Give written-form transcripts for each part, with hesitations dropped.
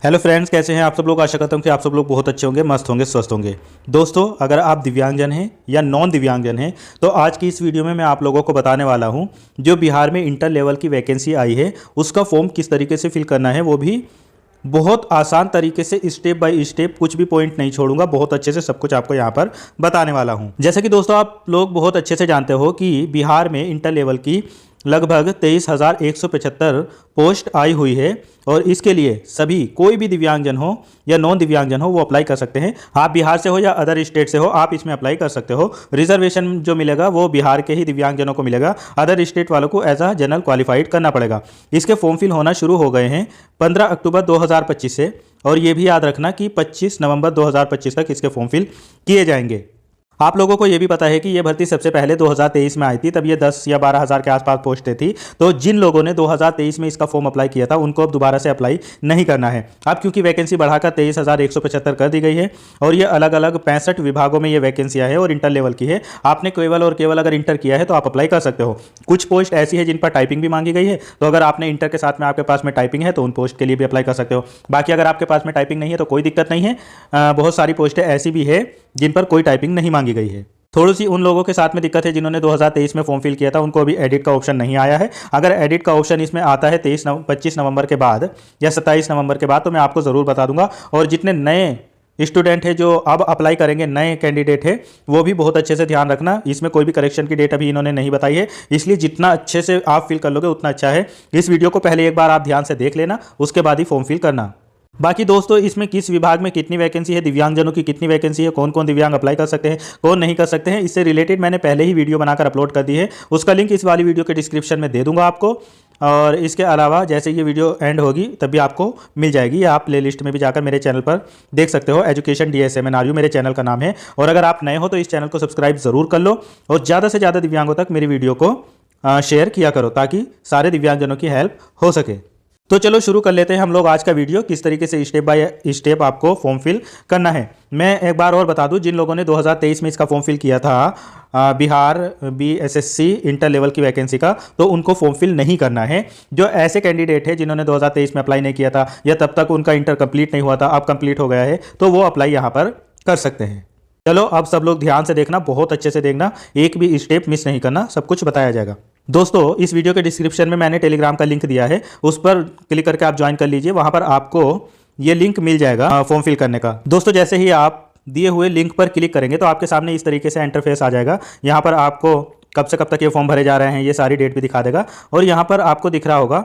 Hello friends, कैसे हैं आप सब लोग। आशा करता हूं कि आप सब लोग बहुत अच्छे होंगे, मस्त होंगे, स्वस्थ होंगे। दोस्तों, अगर आप दिव्यांगजन हैं या नॉन दिव्यांगजन हैं तो आज की इस वीडियो में मैं आप लोगों को बताने वाला हूं जो बिहार में इंटर लेवल की वैकेंसी आई है उसका फॉर्म किस तरीके से फिल करना है, वो भी बहुत आसान तरीके से, स्टेप बाय स्टेप, कुछ भी पॉइंट नहीं छोड़ूंगा। बहुत अच्छे से सब कुछ आपको यहाँ पर बताने वाला हूँ। जैसे कि दोस्तों आप लोग बहुत अच्छे से जानते हो कि बिहार में इंटर लेवल की लगभग 23,175 पोस्ट आई हुई है और इसके लिए सभी, कोई भी दिव्यांगजन हो या नॉन दिव्यांगजन हो, वो अप्लाई कर सकते हैं। आप बिहार से हो या अदर स्टेट से हो, आप इसमें अप्लाई कर सकते हो। रिजर्वेशन जो मिलेगा वो बिहार के ही दिव्यांगजनों को मिलेगा। अदर स्टेट वालों को एज अ जनरल क्वालिफाइड करना पड़ेगा। इसके फॉर्म फिल होना शुरू हो गए हैं 15 अक्टूबर 2025 से, और ये भी याद रखना कि 25 नवंबर 2025 तक इसके फॉर्म फिल किए जाएंगे। आप लोगों को ये भी पता है कि ये भर्ती सबसे पहले 2023 में आई थी, तब ये 10 या 12 हज़ार के आसपास पोस्टें थी। तो जिन लोगों ने 2023 में इसका फॉर्म अप्लाई किया था उनको अब दोबारा से अप्लाई नहीं करना है। अब क्योंकि वैकेंसी बढ़ाकर 23,175 कर दी गई है और ये अलग अलग 65 विभागों में ये वैकेंसियाँ है और इंटर लेवल की है। आपने केवल और केवल अगर इंटर किया है तो आप अप्लाई कर सकते हो। कुछ पोस्ट ऐसी है जिन पर टाइपिंग भी मांगी गई है, तो अगर आपने इंटर के साथ में आपके पास में टाइपिंग है तो उन पोस्ट के लिए भी अप्लाई कर सकते हो। बाकी अगर आपके पास में टाइपिंग नहीं है तो कोई दिक्कत नहीं है। बहुत सारी पोस्टें ऐसी भी है जिन पर कोई टाइपिंग नहीं मांगी गई है। थोड़ी सी उन लोगों के साथ में दिक्कत है जिन्होंने 2023 में फॉर्म फिल किया था, उनको अभी एडिट का ऑप्शन नहीं आया है। अगर एडिट का ऑप्शन इसमें आता है 25 नवंबर के बाद या 27 नवंबर के बाद तो मैं आपको ज़रूर बता दूंगा। और जितने नए स्टूडेंट है जो अब अप्लाई करेंगे, नए कैंडिडेट है, वो भी बहुत अच्छे से ध्यान रखना। इसमें कोई भी करेक्शन की डेट अभी इन्होंने नहीं बताई है, इसलिए जितना अच्छे से आप फिल कर लोगे उतना अच्छा है। इस वीडियो को पहले एक बार आप ध्यान से देख लेना, उसके बाद ही फॉर्म फिल करना। बाकी दोस्तों, इसमें किस विभाग में कितनी वैकेंसी है, दिव्यांगजनों की कितनी वैकेंसी है, कौन कौन दिव्यांग अप्लाई कर सकते हैं, कौन नहीं कर सकते हैं, इससे रिलेटेड मैंने पहले ही वीडियो बनाकर अपलोड कर दी है। उसका लिंक इस वाली वीडियो के डिस्क्रिप्शन में दे दूंगा आपको। और इसके अलावा जैसे ये वीडियो एंड होगी तभी आपको मिल जाएगी, या आप प्ले लिस्ट में भी जाकर मेरे चैनल पर देख सकते हो। एजुकेशन DSMNRU मेरे चैनल का नाम है। और अगर आप नए हो तो इस चैनल को सब्सक्राइब ज़रूर कर लो और ज़्यादा से ज़्यादा दिव्यांगों तक मेरी वीडियो को शेयर किया करो ताकि सारे दिव्यांगजनों की हेल्प हो सके। तो चलो शुरू कर लेते हैं हम लोग आज का वीडियो, किस तरीके से स्टेप बाय स्टेप आपको फॉर्म फिल करना है। मैं एक बार और बता दूं, जिन लोगों ने 2023 में इसका फॉर्म फिल किया था बिहार BSSC इंटर लेवल की वैकेंसी का, तो उनको फॉर्म फिल नहीं करना है। जो ऐसे कैंडिडेट है जिन्होंने 2023 में अप्लाई नहीं किया था या तब तक उनका इंटर कंप्लीट नहीं हुआ था, अब कंप्लीट हो गया है, तो वो अप्लाई यहाँ पर कर सकते हैं। चलो अब सब लोग ध्यान से देखना, बहुत अच्छे से देखना, एक भी स्टेप मिस नहीं करना, सब कुछ बताया जाएगा। दोस्तों, इस वीडियो के डिस्क्रिप्शन में मैंने टेलीग्राम का लिंक दिया है, उस पर क्लिक करके आप ज्वाइन कर लीजिए। वहां पर आपको ये लिंक मिल जाएगा फॉर्म फिल करने का। दोस्तों, जैसे ही आप दिए हुए लिंक पर क्लिक करेंगे तो आपके सामने इस तरीके से इंटरफेस आ जाएगा। यहाँ पर आपको कब से कब तक ये फॉर्म भरे जा रहे हैं, ये सारी डेट भी दिखा देगा। और यहाँ पर आपको दिख रहा होगा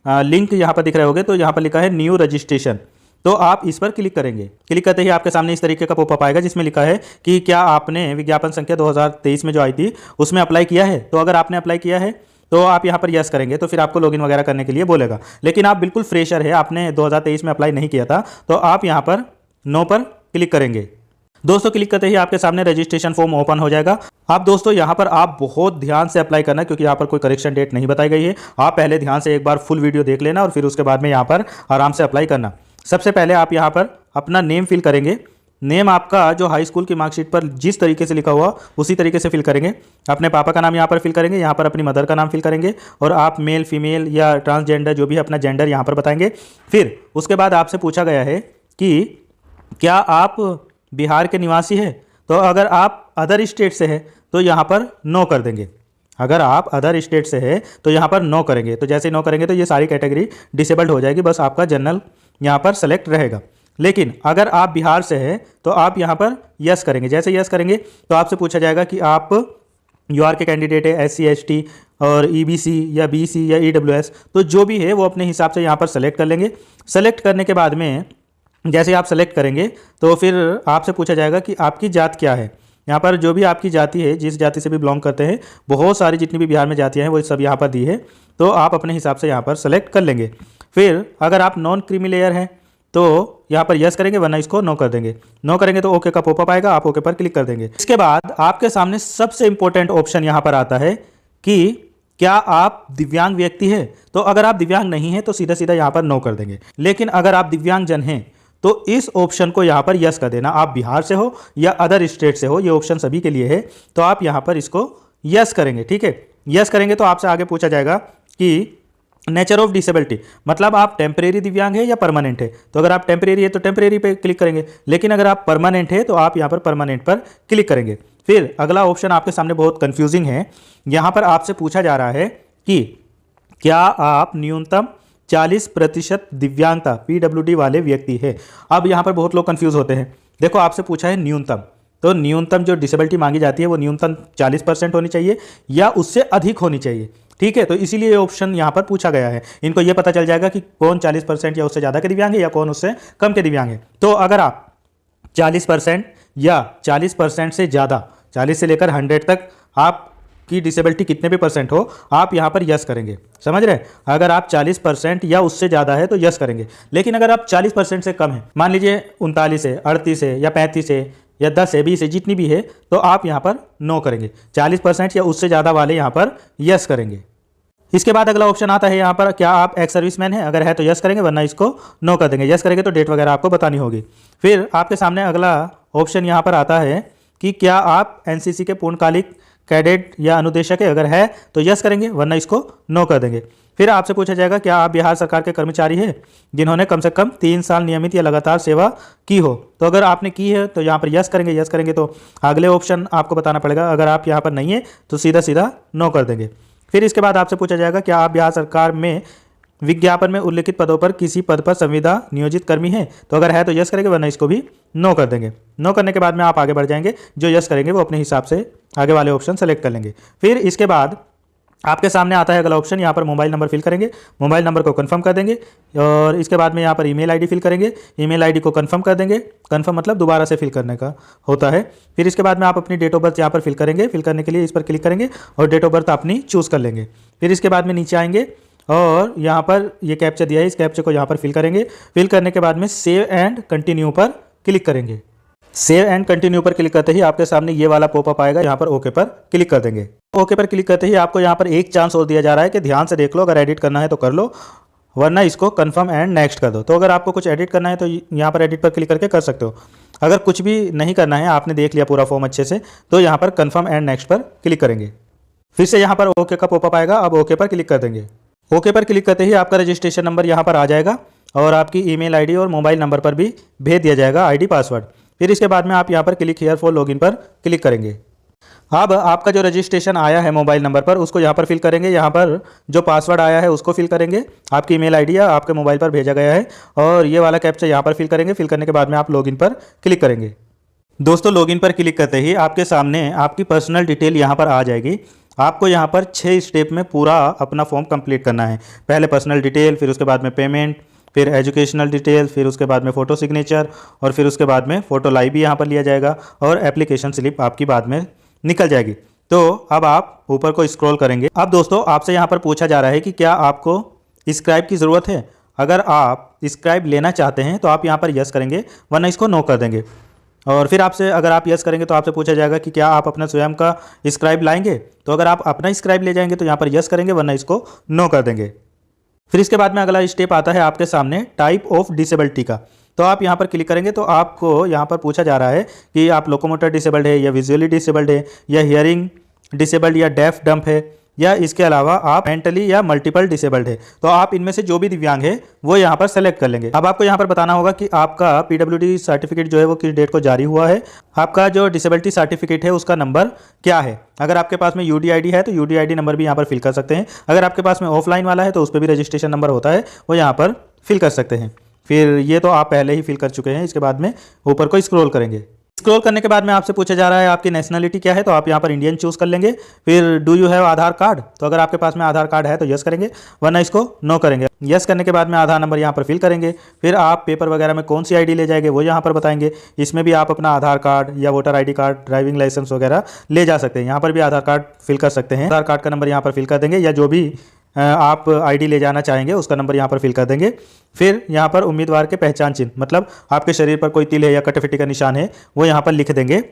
लिंक, यहाँ पर दिख रहे होंगे, तो यहाँ पर लिखा है न्यू रजिस्ट्रेशन, तो आप इस पर क्लिक करेंगे। क्लिक करते ही आपके सामने इस तरीके का पॉपअप आएगा जिसमें लिखा है कि क्या आपने विज्ञापन संख्या 2023 में जो आई थी उसमें अप्लाई किया है। तो अगर आपने अप्लाई किया है तो आप यहाँ पर यस करेंगे, तो फिर आपको लॉगिन वगैरह करने के लिए बोलेगा। लेकिन आप बिल्कुल फ्रेशर है, आपने 2023 में अप्लाई नहीं किया था, तो आप यहाँ पर नो पर क्लिक करेंगे। दोस्तों, क्लिक करते ही आपके सामने रजिस्ट्रेशन फॉर्म ओपन हो जाएगा। आप दोस्तों यहाँ पर आप बहुत ध्यान से अप्लाई करना, क्योंकि यहाँ पर कोई करेक्शन डेट नहीं बताई गई है। आप पहले ध्यान से एक बार फुल वीडियो देख लेना और फिर उसके बाद में यहाँ पर आराम से अप्लाई करना। सबसे पहले आप यहाँ पर अपना नेम फिल करेंगे। नेम आपका जो हाई स्कूल की मार्कशीट पर जिस तरीके से लिखा हुआ उसी तरीके से फिल करेंगे। अपने पापा का नाम यहाँ पर फिल करेंगे, यहाँ पर अपनी मदर का नाम फिल करेंगे, और आप मेल, फीमेल या ट्रांसजेंडर जो भी अपना जेंडर यहाँ पर बताएंगे। फिर उसके बाद आपसे पूछा गया है कि क्या आप बिहार के निवासी हैं, तो अगर आप अदर स्टेट से हैं तो यहाँ पर नो कर देंगे। अगर आप अदर स्टेट से है तो यहाँ पर नो करेंगे। तो जैसे नो करेंगे तो ये सारी कैटेगरी डिसेबल्ड हो जाएगी, बस आपका जनरल यहाँ पर सेलेक्ट रहेगा। लेकिन अगर आप बिहार से हैं तो आप यहाँ पर यस करेंगे। जैसे यस करेंगे तो आपसे पूछा जाएगा कि आप यूआर के कैंडिडेट है, SC ST और EBC या BC या EWS, तो जो भी है वो अपने हिसाब से यहाँ पर सेलेक्ट कर लेंगे। सेलेक्ट करने के बाद में जैसे आप सेलेक्ट करेंगे तो फिर आपसे पूछा जाएगा कि आपकी जात क्या है। यहाँ पर जो भी आपकी जाति है, जिस जाति से भी बिलोंग करते हैं, बहुत सारी जितनी भी बिहार में जातियाँ हैं वो सब यहाँ पर दी है, तो आप अपने हिसाब से यहाँ पर सेलेक्ट कर लेंगे। फिर अगर आप नॉन क्रीमी लेयर हैं तो यहाँ पर यस करेंगे, वरना इसको नो कर देंगे। नो करेंगे तो ओके का पॉपअप आएगा, आप ओके पर क्लिक कर देंगे। इसके बाद आपके सामने सबसे इंपॉर्टेंट ऑप्शन यहाँ पर आता है कि क्या आप दिव्यांग व्यक्ति हैं। तो अगर आप दिव्यांग नहीं हैं तो सीधा सीधा यहाँ पर नो कर देंगे। लेकिन अगर आप दिव्यांगजन हैं तो इस ऑप्शन को यहाँ पर यस कर देना। आप बिहार से हो या अदर स्टेट से हो, ये ऑप्शन सभी के लिए है, तो आप यहाँ पर इसको यस करेंगे। ठीक है, यस करेंगे तो आपसे आगे पूछा जाएगा कि नेचर ऑफ डिसेबिलिटी, मतलब आप टेम्परेरी दिव्यांग है या परमानेंट है। तो अगर आप टेम्परेरी है तो टेम्परेरी पे क्लिक करेंगे, लेकिन अगर आप परमानेंट है तो आप यहाँ पर परमानेंट पर क्लिक करेंगे। फिर अगला ऑप्शन आपके सामने बहुत कंफ्यूजिंग है। यहाँ पर आपसे पूछा जा रहा है कि क्या आप न्यूनतम 40% दिव्यांगता PWD वाले व्यक्ति है। अब यहाँ पर बहुत लोग कंफ्यूज होते हैं। देखो, आपसे पूछा है न्यूनतम, तो न्यूनतम जो डिसेबिलिटी मांगी जाती है वो न्यूनतम 40% होनी चाहिए या उससे अधिक होनी चाहिए। ठीक है, तो इसीलिए ये ऑप्शन यहाँ पर पूछा गया है। इनको ये पता चल जाएगा कि कौन 40% या उससे ज़्यादा के दिव्यांग है या कौन उससे कम के दिव्यांग है। तो अगर आप 40% या 40% से ज़्यादा, 40 से लेकर 100 तक आपकी डिसेबिलिटी कितने भी परसेंट हो, आप यहाँ पर यस करेंगे। समझ रहे? अगर आप 40% या उससे ज़्यादा है तो यस करेंगे। लेकिन अगर आप 40% से कम है, मान लीजिए 39 है, 38 है या 35 है या 10 है, 20 है, जितनी भी है, तो आप यहाँ पर नो करेंगे। 40% या उससे ज़्यादा वाले यहाँ पर यस करेंगे। इसके बाद अगला ऑप्शन आता है यहाँ पर, क्या आप एक्स सर्विसमैन है। अगर है तो यस करेंगे, वरना इसको नो कर देंगे। यस करेंगे तो डेट वगैरह आपको बतानी होगी। फिर आपके सामने अगला ऑप्शन यहाँ पर आता है कि क्या आप NCC के पूर्णकालिक कैडेट या अनुदेशक है। अगर है तो यस करेंगे, वरना इसको नो कर देंगे। फिर आपसे पूछा जाएगा क्या आप बिहार सरकार के कर्मचारी हैं जिन्होंने कम से कम 3 साल नियमित या लगातार सेवा की हो। तो अगर आपने की है तो यहाँ पर यस करेंगे। यस करेंगे तो अगले ऑप्शन आपको बताना पड़ेगा। अगर आप यहाँ पर नहीं है तो सीधा सीधा नो कर देंगे। फिर इसके बाद आपसे पूछा जाएगा क्या आप बिहार सरकार में विज्ञापन में उल्लिखित पदों पर किसी पद पर संविदा नियोजित कर्मी हैं। तो अगर है तो यस करेंगे, वरना इसको भी नो कर देंगे। नो करने के बाद में आप आगे बढ़ जाएंगे। जो यस करेंगे वो अपने हिसाब से आगे वाले ऑप्शन सेलेक्ट कर लेंगे। फिर इसके बाद आपके सामने आता है अगला ऑप्शन, यहाँ पर मोबाइल नंबर फिल करेंगे। मोबाइल नंबर को कंफर्म कर देंगे और इसके बाद में यहाँ पर ईमेल आईडी फिल करेंगे। ईमेल आईडी को कंफर्म कर देंगे। कंफर्म मतलब दोबारा से फिल करने का होता है। फिर इसके बाद में आप अपनी डेट ऑफ बर्थ यहाँ पर फिल करेंगे। फिल करने के लिए इस पर क्लिक करेंगे और डेट ऑफ बर्थ अपनी चूज़ कर लेंगे। फिर इसके बाद में नीचे आएंगे और यहाँ पर ये कैप्चा दिया है, इस कैप्चे को यहाँ पर फिल करेंगे। फिल करने के बाद में सेव एंड कंटिन्यू पर क्लिक करेंगे। सेव एंड कंटिन्यू पर क्लिक करते ही आपके सामने ये वाला पॉपअप आएगा। यहाँ पर ओके पर क्लिक कर देंगे। ओके पर क्लिक करते ही आपको यहाँ पर एक चांस और दिया जा रहा है कि ध्यान से देख लो, अगर एडिट करना है तो कर लो, वरना इसको कंफर्म एंड नेक्स्ट कर दो। तो अगर आपको कुछ एडिट करना है तो यहाँ पर एडिट पर क्लिक करके कर सकते हो। अगर कुछ भी नहीं करना है, आपने देख लिया पूरा फॉर्म अच्छे से, तो यहाँ पर कंफर्म एंड नेक्स्ट पर क्लिक करेंगे। फिर से यहाँ पर ओके का पॉपअप आएगा। अब ओके पर क्लिक कर देंगे। ओके पर क्लिक करते ही आपका रजिस्ट्रेशन नंबर यहाँ पर आ जाएगा और आपकी ईमेल आईडी और मोबाइल नंबर पर भी भेज दिया जाएगा आईडी पासवर्ड। फिर इसके बाद में आप यहाँ पर क्लिक हियर फॉर लॉगिन पर क्लिक करेंगे। अब आपका जो रजिस्ट्रेशन आया है मोबाइल नंबर पर, उसको यहाँ पर फिल करेंगे। यहाँ पर जो पासवर्ड आया है उसको फिल करेंगे। आपकी ईमेल आईडी या आपके मोबाइल पर भेजा गया है और ये वाला कैप्चा यहाँ पर फिल करेंगे। फिल करने के बाद में आप लॉगिन पर क्लिक करेंगे। दोस्तों, लॉगिन पर क्लिक करते ही आपके सामने आपकी पर्सनल डिटेल यहाँ पर आ जाएगी। आपको यहाँ पर 6 स्टेप में पूरा अपना फॉर्म कंप्लीट करना है। पहले पर्सनल डिटेल, फिर उसके बाद में पेमेंट, फिर एजुकेशनल डिटेल, फिर उसके बाद में फ़ोटो सिग्नेचर और फिर उसके बाद में फ़ोटो लाइव भी यहाँ पर लिया जाएगा और एप्लीकेशन स्लिप आपकी बाद में निकल जाएगी। तो अब आप ऊपर को स्क्रॉल करेंगे। अब दोस्तों, आपसे यहाँ पर पूछा जा रहा है कि क्या आपको स्क्राइब की ज़रूरत है। अगर आप स्क्राइब लेना चाहते हैं तो आप यहाँ पर यस करेंगे, वरना इसको नो कर देंगे। और फिर आपसे अगर आप यस करेंगे तो आपसे पूछा जाएगा कि क्या आप अपना स्वयं का स्क्राइब लाएंगे। तो अगर आप अपना स्क्राइब ले जाएंगे तो यहाँ पर यस करेंगे, वरना इसको नो कर देंगे। फिर इसके बाद में अगला स्टेप आता है आपके सामने टाइप ऑफ डिसेबिलिटी का। तो आप यहाँ पर क्लिक करेंगे तो आपको यहाँ पर पूछा जा रहा है कि आप लोकोमोटर डिसेबल्ड है या विजुअली डिसेबल्ड है या हियरिंग डिसेबल्ड या डेफ डंप है या इसके अलावा आप मेंटली या मल्टीपल डिसेबल्ड है। तो आप इनमें से जो भी दिव्यांग है वो यहाँ पर सेलेक्ट कर लेंगे। अब आपको यहाँ पर बताना होगा कि आपका PWD सर्टिफिकेट जो है वो किस डेट को जारी हुआ है। आपका जो डिसेबिलिटी सर्टिफिकेट है उसका नंबर क्या है। अगर आपके पास में UDID है तो UDID नंबर भी यहाँ पर फिल कर सकते हैं। अगर आपके पास में ऑफलाइन वाला है तो उस पर भी रजिस्ट्रेशन नंबर होता है, वो यहाँ पर फिल कर सकते हैं। फिर ये तो आप पहले ही फिल कर चुके हैं। इसके बाद में ऊपर को स्क्रॉल करेंगे। स्क्रॉल करने के बाद में आपसे पूछा जा रहा है आपकी नेशनलिटी क्या है। तो आप यहाँ पर इंडियन चूज़ कर लेंगे। फिर do you have Aadhaar card. तो अगर आपके पास में आधार कार्ड है तो यस करेंगे, वरना इसको नो करेंगे। यस करने के बाद में आधार नंबर यहाँ पर फिल करेंगे। फिर आप पेपर वगैरह में कौन सी आईडी ले जाएंगे वो यहाँ पर बताएंगे। इसमें भी आप अपना आधार कार्ड या voter ID card, driving licence वगैरह ले जा सकते हैं। यहाँ पर भी आधार कार्ड फिल कर सकते हैं। आधार कार्ड का नंबर यहाँ पर फिल कर देंगे या जो भी आप ID ले जाना चाहेंगे उसका नंबर यहाँ पर फिल कर देंगे। फिर यहाँ पर उम्मीदवार के पहचान चिन्ह, मतलब आपके शरीर पर कोई तिल है या कटफिटी का निशान है, वो यहाँ पर लिख देंगे।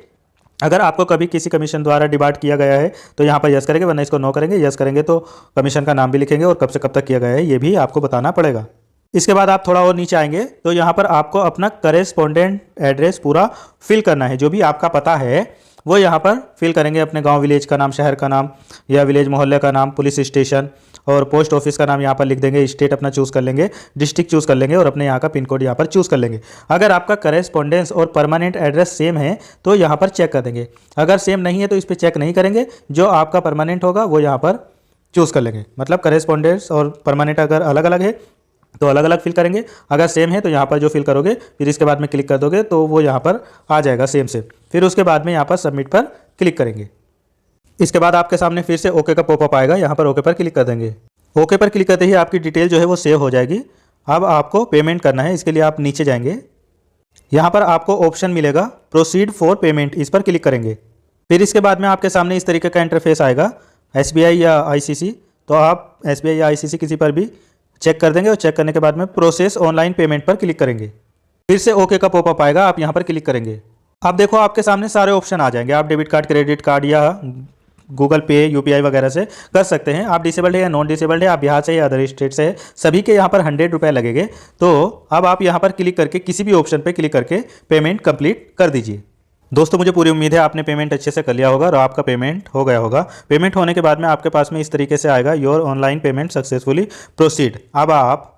अगर आपको कभी किसी कमीशन द्वारा डिमांड किया गया है तो यहाँ पर यस करेंगे, वरना इसको नो करेंगे। यस करेंगे तो कमीशन का नाम भी लिखेंगे और कब से कब तक किया गया है ये भी आपको बताना पड़ेगा। इसके बाद आप थोड़ा और नीचे आएंगे तो यहाँ पर आपको अपना करेस्पॉन्डेंट एड्रेस पूरा फिल करना है। जो भी आपका पता है वो यहाँ पर फिल करेंगे। अपने गांव विलेज का नाम, शहर का नाम या विलेज मोहल्ले का नाम, पुलिस स्टेशन और पोस्ट ऑफिस का नाम यहाँ पर लिख देंगे, स्टेट अपना चूज़ कर लेंगे, डिस्ट्रिक्ट चूज़ कर लेंगे और अपने यहाँ का पिन कोड यहाँ पर चूज़ कर लेंगे। अगर आपका करेस्पॉन्डेंस और परमानेंट एड्रेस सेम है तो यहाँ पर चेक कर देंगे, अगर सेम नहीं है तो इस पर चेक नहीं करेंगे, जो आपका परमानेंट होगा वो यहाँ पर चूज़ कर लेंगे। मतलब करेस्पॉन्डेंस और परमानेंट अगर अलग अलग है तो अलग अलग फिल करेंगे, अगर सेम है तो यहाँ पर जो फिल करोगे फिर इसके बाद में क्लिक कर दोगे तो वो यहाँ पर आ जाएगा सेम से। फिर उसके बाद में यहाँ पर सबमिट पर क्लिक करेंगे। इसके बाद आपके सामने फिर से ओके का पॉपअप आएगा, यहाँ पर ओके पर क्लिक कर देंगे। ओके पर क्लिक करते ही आपकी डिटेल जो है वो सेव हो जाएगी। अब आपको पेमेंट करना है, इसके लिए आप नीचे जाएंगे, यहाँ पर आपको ऑप्शन मिलेगा प्रोसीड फॉर पेमेंट, इस पर क्लिक करेंगे। फिर इसके बाद में आपके सामने इस तरीके का इंटरफेस आएगा, SBI या ICC, तो आप SBI या ICC किसी पर भी चेक कर देंगे और चेक करने के बाद में प्रोसेस ऑनलाइन पेमेंट पर क्लिक करेंगे। फिर से ओके का पॉपअप आएगा, आप यहाँ पर क्लिक करेंगे। अब देखो आपके सामने सारे ऑप्शन आ जाएंगे, आप डेबिट कार्ड, क्रेडिट कार्ड या गूगल पे, UPI वगैरह से कर सकते हैं। आप डिसेबल्ड है या नॉन डिसेबल्ड है, आप बिहार से या अदर स्टेट से है, सभी के यहाँ पर 100 रुपये लगेंगे। तो अब आप यहाँ पर क्लिक करके किसी भी ऑप्शन पर क्लिक करके पेमेंट कंप्लीट कर दीजिए। दोस्तों मुझे पूरी उम्मीद है आपने पेमेंट अच्छे से कर लिया होगा और आपका पेमेंट हो गया होगा। पेमेंट होने के बाद में आपके पास में इस तरीके से आएगा, your online payment successfully proceed. अब आप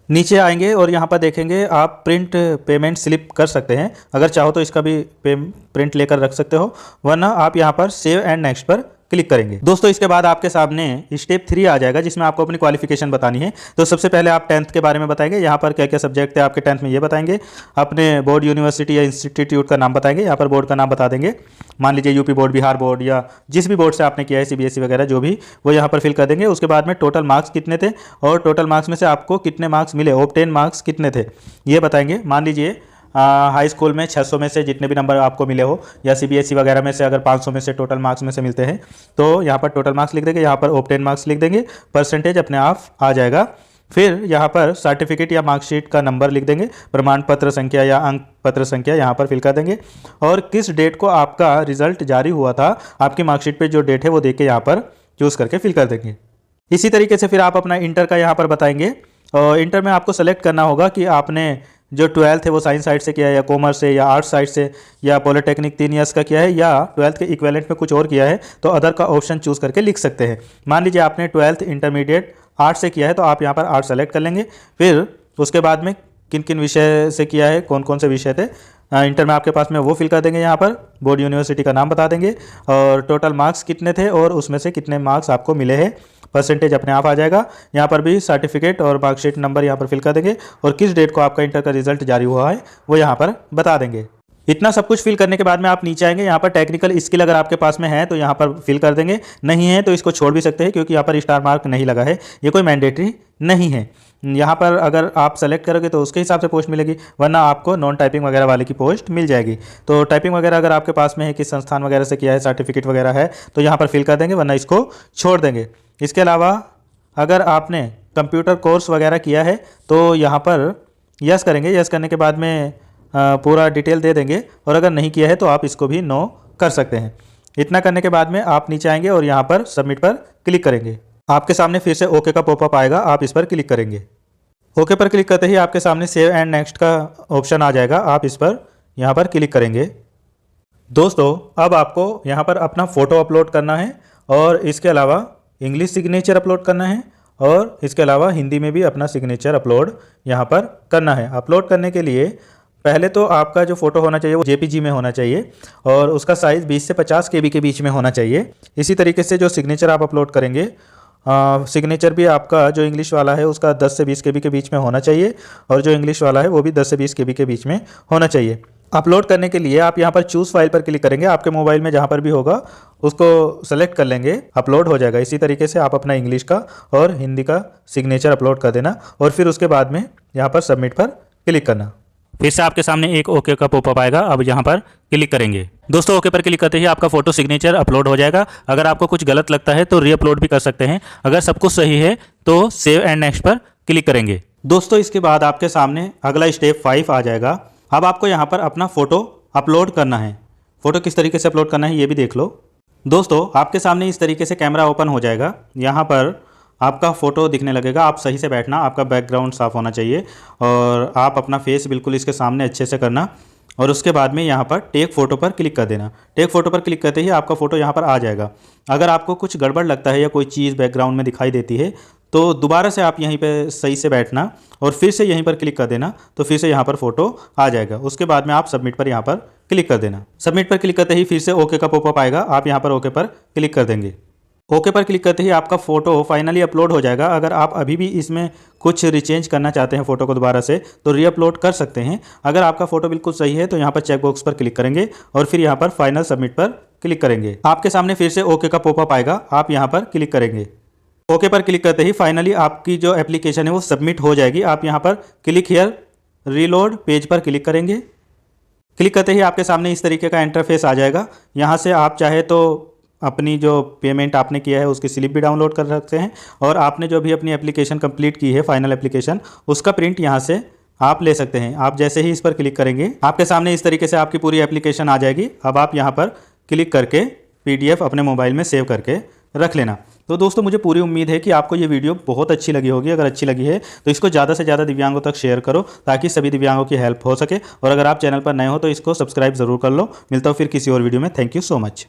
नीचे आएंगे और यहाँ पर देखेंगे आप प्रिंट पेमेंट स्लिप कर सकते हैं, अगर चाहो तो इसका भी प्रिंट लेकर रख सकते हो, वरना आप यहाँ पर सेव एंड नेक्स्ट पर क्लिक करेंगे। दोस्तों इसके बाद आपके सामने स्टेप 3 आ जाएगा, जिसमें आपको अपनी क्वालिफिकेशन बतानी है। तो सबसे पहले आप 10th के बारे में बताएंगे, यहाँ पर क्या क्या सब्जेक्ट है आपके 10th में ये बताएंगे, अपने बोर्ड, यूनिवर्सिटी या इंस्टीट्यूट का नाम बताएंगे, यहाँ पर बोर्ड का नाम बता देंगे, मान लीजिए यूपी बोर्ड, बिहार बोर्ड या जिस भी बोर्ड से आपने किया है, CBSE वगैरह जो भी, वो यहाँ पर फिल कर देंगे। उसके बाद में टोटल मार्क्स कितने थे और टोटल मार्क्स में से आपको कितने मार्क्स मिले, ऑब्टेन मार्क्स कितने थे ये बताएंगे। मान लीजिए हाई स्कूल में 600 में से जितने भी नंबर आपको मिले हो, या CBSE वगैरह में से अगर 500 में से टोटल मार्क्स में से मिलते हैं तो यहाँ पर टोटल मार्क्स लिख देंगे, यहाँ पर ऑब्टेन मार्क्स लिख देंगे, परसेंटेज अपने आप आ जाएगा। फिर यहाँ पर सर्टिफिकेट या मार्कशीट का नंबर लिख देंगे, प्रमाण पत्र संख्या या अंक पत्र संख्या यहाँ पर फिल कर देंगे, और किस डेट को आपका रिजल्ट जारी हुआ था, आपकी मार्कशीट पे जो डेट है वो देख के यहाँ पर चूज़ करके फिल कर देंगे। इसी तरीके से फिर आप अपना इंटर का यहाँ पर बताएंगे, और इंटर में आपको सेलेक्ट करना होगा कि आपने जो 12th है वो साइंस साइड से किया है या कॉमर्स से या आर्ट्स साइड से या पॉलिटेक्निक 3 इयर्स का किया है या 12th के इक्विवेलेंट में कुछ और किया है, तो अदर का ऑप्शन चूज़ करके लिख सकते हैं। मान लीजिए आपने 12th इंटरमीडिएट आर्ट्स से किया है तो आप यहाँ पर आर्ट्स सेलेक्ट कर लेंगे। फिर उसके बाद में किन किन विषय से किया है, कौन कौन से विषय थे इंटर में आपके पास में, वो फिल कर देंगे। यहाँ पर बोर्ड, यूनिवर्सिटी का नाम बता देंगे और टोटल मार्क्स कितने थे और उसमें से कितने मार्क्स आपको मिले हैं, परसेंटेज अपने आप आ जाएगा। यहाँ पर भी सर्टिफिकेट और मार्कशीट नंबर यहाँ पर फिल कर देंगे और किस डेट को आपका इंटर का रिजल्ट जारी हुआ है वो यहाँ पर बता देंगे। इतना सब कुछ फिल करने के बाद में आप नीचे आएंगे, यहाँ पर टेक्निकल स्किल अगर आपके पास में है तो यहाँ पर फिल कर देंगे, नहीं है तो इसको छोड़ भी सकते हैं क्योंकि यहाँ पर स्टार मार्क नहीं लगा है, ये कोई मैंडेटरी नहीं है। यहाँ पर अगर आप सेलेक्ट करोगे तो उसके हिसाब से पोस्ट मिलेगी, वरना आपको नॉन टाइपिंग वगैरह वाले की पोस्ट मिल जाएगी। तो टाइपिंग वगैरह अगर आपके पास में है, किस संस्थान वगैरह से किया है, सर्टिफिकेट वगैरह है तो यहाँ पर फिल कर देंगे, वरना इसको छोड़ देंगे। इसके अलावा अगर आपने कंप्यूटर कोर्स वगैरह किया है तो यहाँ पर यस करेंगे, यस करने के बाद में पूरा डिटेल दे देंगे, और अगर नहीं किया है तो आप इसको भी नो कर सकते हैं। इतना करने के बाद में आप नीचे आएंगे और यहाँ पर सबमिट पर क्लिक करेंगे। आपके सामने फिर से ओके का पॉपअप आएगा, आप इस पर क्लिक करेंगे। ओके पर क्लिक करते ही आपके सामने सेव एंड नेक्स्ट का ऑप्शन आ जाएगा, आप इस पर यहाँ पर क्लिक करेंगे। दोस्तों अब आपको यहाँ पर अपना फ़ोटो अपलोड करना है और इसके अलावा इंग्लिश सिग्नेचर अपलोड करना है और इसके अलावा हिंदी में भी अपना सिग्नेचर अपलोड यहाँ पर करना है। अपलोड करने के लिए पहले तो आपका जो फ़ोटो होना चाहिए वो JPG में होना चाहिए और उसका साइज़ 20 से 50 KB के बीच में होना चाहिए। इसी तरीके से जो सिग्नेचर आप अपलोड करेंगे, सिग्नेचर भी आपका जो इंग्लिश वाला है उसका 10 से 20 KB के बीच में होना चाहिए और जो इंग्लिश वाला है वो भी 10 से 20 KB के बीच में होना चाहिए। अपलोड करने के लिए आप यहाँ पर चूज़ फाइल पर क्लिक करेंगे, आपके मोबाइल में जहाँ पर भी होगा उसको सेलेक्ट कर लेंगे, अपलोड हो जाएगा। इसी तरीके से आप अपना इंग्लिश का और हिंदी का सिग्नेचर अपलोड कर देना और फिर उसके बाद में यहाँ पर सबमिट पर क्लिक करना। फिर से आपके सामने एक ओके का पॉपअप आएगा, अब यहाँ पर क्लिक करेंगे। दोस्तों ओके पर क्लिक करते ही आपका फोटो सिग्नेचर अपलोड हो जाएगा। अगर आपको कुछ गलत लगता है तो रीअपलोड भी कर सकते हैं, अगर सब कुछ सही है तो सेव एंड नेक्स्ट पर क्लिक करेंगे। दोस्तों इसके बाद आपके सामने अगला स्टेप 5 आ जाएगा। अब आपको यहाँ पर अपना फ़ोटो अपलोड करना है। फ़ोटो किस तरीके से अपलोड करना है ये भी देख लो। दोस्तों आपके सामने इस तरीके से कैमरा ओपन हो जाएगा, यहाँ पर आपका फ़ोटो दिखने लगेगा। आप सही से बैठना, आपका बैकग्राउंड साफ़ होना चाहिए और आप अपना फेस बिल्कुल इसके सामने अच्छे से करना। और उसके बाद में यहाँ पर टेक फ़ोटो पर क्लिक कर देना। टेक फ़ोटो पर क्लिक करते ही आपका फ़ोटो यहाँ पर आ जाएगा। अगर आपको कुछ गड़बड़ लगता है या कोई चीज़ बैकग्राउंड में दिखाई देती है तो दोबारा से आप यहीं पे सही से बैठना और फिर से यहीं पर क्लिक कर देना, तो फिर से यहाँ पर फ़ोटो आ जाएगा। उसके बाद में आप सबमिट पर यहाँ पर क्लिक कर देना। सबमिट पर क्लिक करते ही फिर से ओके का पॉपअप आएगा, आप यहाँ पर ओके पर क्लिक कर देंगे। ओके पर क्लिक करते ही आपका फ़ोटो फाइनली अपलोड हो जाएगा। अगर आप अभी भी इसमें कुछ रिचेंज करना चाहते हैं फ़ोटो को दोबारा से तो रीअपलोड कर सकते हैं। अगर आपका फ़ोटो बिल्कुल सही है तो यहाँ पर चेक बॉक्स पर क्लिक करेंगे और फिर यहाँ पर फाइनल सबमिट पर क्लिक करेंगे। आपके सामने फिर से ओके का पॉपअप आएगा, आप यहाँ पर क्लिक करेंगे। ओके पर क्लिक करते ही फाइनली आपकी जो एप्लीकेशन है वो सबमिट हो जाएगी। आप यहाँ पर क्लिक हियर रीलोड पेज पर क्लिक करेंगे। क्लिक करते ही आपके सामने इस तरीके का इंटरफेस आ जाएगा। यहाँ से आप चाहे तो अपनी जो पेमेंट आपने किया है उसकी स्लिप भी डाउनलोड कर सकते हैं और आपने जो भी अपनी एप्लीकेशन कंप्लीट की है फाइनल एप्लीकेशन उसका प्रिंट यहाँ से आप ले सकते हैं। आप जैसे ही इस पर क्लिक करेंगे आपके सामने इस तरीके से आपकी पूरी एप्लीकेशन आ जाएगी। अब आप यहाँ पर क्लिक करके PDF अपने मोबाइल में सेव करके रख लेना। तो दोस्तों मुझे पूरी उम्मीद है कि आपको ये वीडियो बहुत अच्छी लगी होगी। अगर अच्छी लगी है तो इसको ज़्यादा से ज़्यादा दिव्यांगों तक शेयर करो ताकि सभी दिव्यांगों की हेल्प हो सके। और अगर आप चैनल पर नए हो तो इसको सब्सक्राइब ज़रूर कर लो। मिलता हूँ फिर किसी और वीडियो में। Thank you so much.